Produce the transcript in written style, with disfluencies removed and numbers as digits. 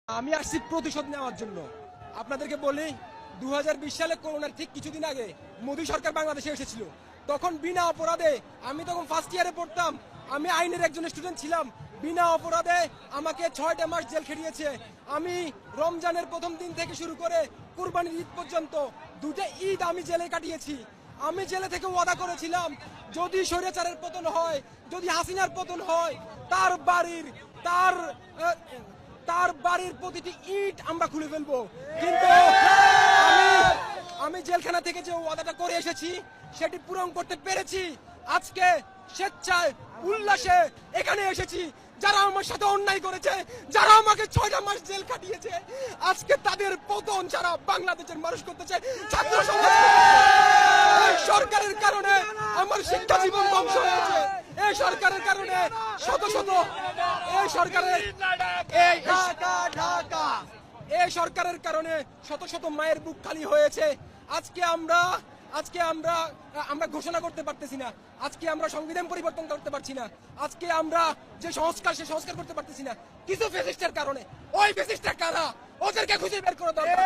আমি আসছি প্রতিশোধ নেওয়ার জন্য। আপনাদেরকে বলি 2020 সালে করোনার ঠিক কিছুদিন আগে মোদী সরকার বাংলাদেশে এসেছিল। তখন বিনা অপরাধে, আমি তখন ফার্স্ট ইয়ারে পড়তাম, আমি আইনের একজন স্টুডেন্ট ছিলাম, বিনা অপরাধে আমাকে 6টা মাস জেল খেটিয়েছে। আমি রমজানের প্রথম দিন থেকে শুরু করে কুরবানির ঈদ পর্যন্ত 2টা ঈদ আমি জেলে কাটিয়েছি। আমি জেলে থেকে ওয়াদা করেছিলাম, যদি স্বৈরাচারের পতন হয়, যদি হাসিনার পতন হয়, তার বাড়ির প্রতিটি ইট আমরা খুলে ফেলবো। কিন্তু আমি জেলখানা থেকে যে ওয়াদাটা করে এসেছি সেটি পূরণ করতে পেরেছি। আজকে স্বেচ্ছায় উল্লাসে এখানে এসেছি। যারা আমার সাথে অন্যায় করেছে, যারা আমাকে 6টা মাস জেল কাটিয়েছে, আজকে তাদের পতন যারা বাংলাদেশের মানুষ করতে চায়, ছাত্র সমাজ। এই সরকারের কারণে আমার শিক্ষা জীবন ধ্বংস হয়েছে। এই সরকারের কারণে শত শত এই সরকারের কারণে শত শত মায়ের বুক খালি হয়েছে। আজকে আমরা ঘোষণা করতে পারতেছি না, আজকে আমরা সংবিধান পরিবর্তন করতে পারছি না, আজকে আমরা যে সংস্কার সে সংস্কার করতে পারতেছি না, কিছু ফ্যাসিস্টের কারণে। ওই ফ্যাসিস্টরা কারা? ওদেরকে খুঁজে বের করে দরকার।